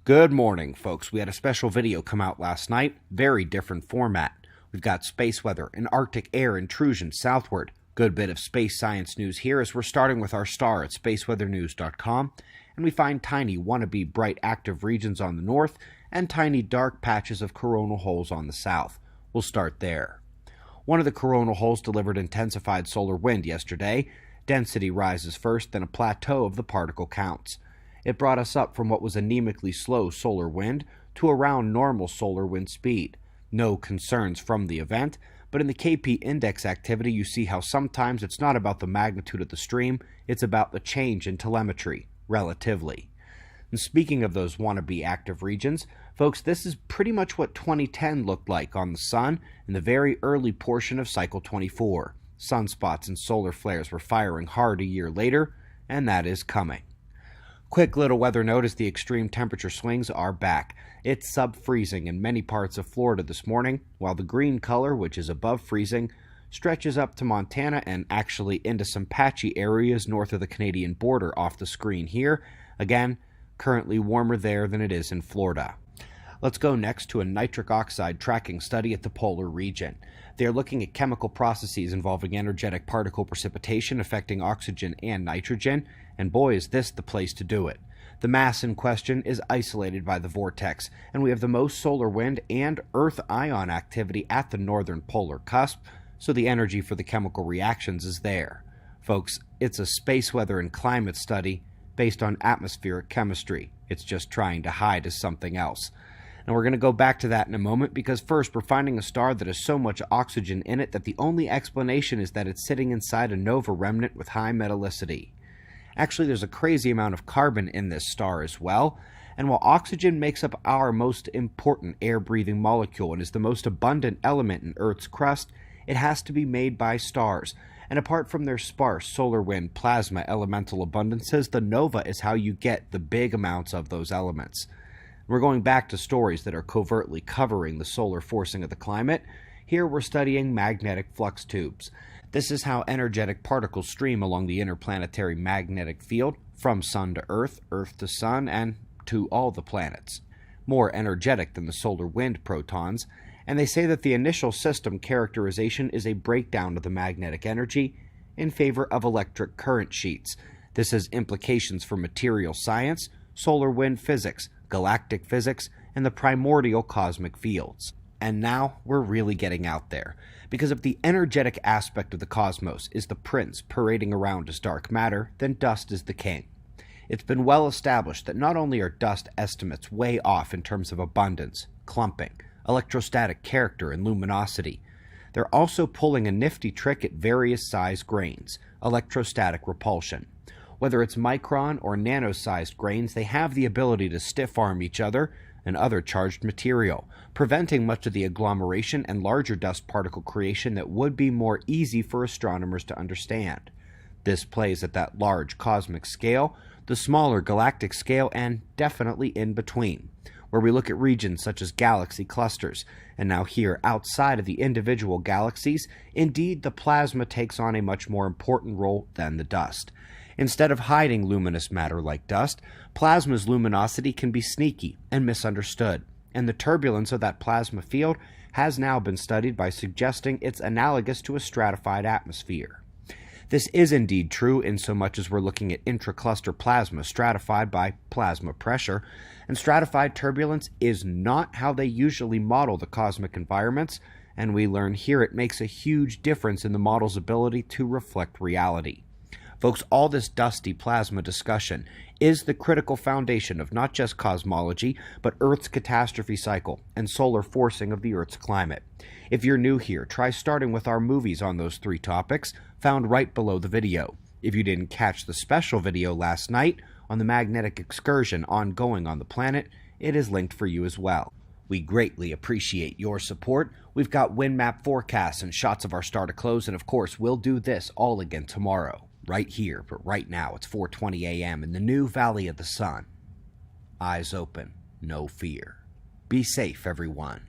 Good morning, folks. We had a special video come out last night. Very different format. We've got space weather and Arctic air intrusion southward. Good bit of space science news here as we're starting with our star at spaceweathernews.com. And we find tiny wannabe bright active regions on the north and tiny dark patches of coronal holes on the south. We'll start there. One of the coronal holes delivered intensified solar wind yesterday. Density rises first, then a plateau of the particle counts. It brought us up from what was anemically slow solar wind to around normal solar wind speed. No concerns from the event, but in the KP index activity you see how sometimes it's not about the magnitude of the stream, it's about the change in telemetry, relatively. And speaking of those wannabe active regions, folks, this is pretty much what 2010 looked like on the Sun in the very early portion of cycle 24. Sunspots and solar flares were firing hard a year later, and that is coming. Quick little weather note as the extreme temperature swings are back. It's sub-freezing in many parts of Florida this morning, while the green color, which is above freezing, stretches up to Montana and actually into some patchy areas north of the Canadian border off the screen here. Again, currently warmer there than it is in Florida. Let's go next to a nitric oxide tracking study at the polar region. They are looking at chemical processes involving energetic particle precipitation affecting oxygen and nitrogen, and boy is this the place to do it. The mass in question is isolated by the vortex, and we have the most solar wind and Earth ion activity at the northern polar cusp, so the energy for the chemical reactions is there. Folks, it's a space weather and climate study based on atmospheric chemistry. It's just trying to hide as something else. And we're going to go back to that in a moment because first we're finding a star that has so much oxygen in it that the only explanation is that it's sitting inside a nova remnant with high metallicity. Actually, there's a crazy amount of carbon in this star as well, and while oxygen makes up our most important air-breathing molecule and is the most abundant element in Earth's crust, it has to be made by stars. And apart from their sparse solar wind plasma elemental abundances, the nova is how you get the big amounts of those elements. We're going back to stories that are covertly covering the solar forcing of the climate. Here we're studying magnetic flux tubes. This is how energetic particles stream along the interplanetary magnetic field from Sun to Earth, Earth to Sun, and to all the planets. More energetic than the solar wind protons, and they say that the initial system characterization is a breakdown of the magnetic energy in favor of electric current sheets. This has implications for material science, solar wind physics, galactic physics, and the primordial cosmic fields. And now we're really getting out there, because if the energetic aspect of the cosmos is the prince parading around as dark matter, then dust is the king. It's been well established that not only are dust estimates way off in terms of abundance, clumping, electrostatic character, and luminosity, they're also pulling a nifty trick at various size grains, electrostatic repulsion. Whether it's micron or nano-sized grains, they have the ability to stiff-arm each other and other charged material, preventing much of the agglomeration and larger dust particle creation that would be more easy for astronomers to understand. This plays at that large cosmic scale, the smaller galactic scale, and definitely in between, where we look at regions such as galaxy clusters, and now here, outside of the individual galaxies, indeed the plasma takes on a much more important role than the dust. Instead of hiding luminous matter like dust, plasma's luminosity can be sneaky and misunderstood, and the turbulence of that plasma field has now been studied by suggesting it's analogous to a stratified atmosphere. This is indeed true insomuch as we're looking at intracluster plasma stratified by plasma pressure, and stratified turbulence is not how they usually model the cosmic environments, and we learn here it makes a huge difference in the model's ability to reflect reality. Folks, all this dusty plasma discussion is the critical foundation of not just cosmology, but Earth's catastrophe cycle and solar forcing of the Earth's climate. If you're new here, try starting with our movies on those three topics, found right below the video. If you didn't catch the special video last night on the magnetic excursion ongoing on the planet, it is linked for you as well. We greatly appreciate your support. We've got wind map forecasts and shots of our star to close, and of course, we'll do this all again tomorrow. Right here, but right now it's 4:20 a.m. in the new Valley of the Sun. Eyes open, no fear. Be safe, everyone.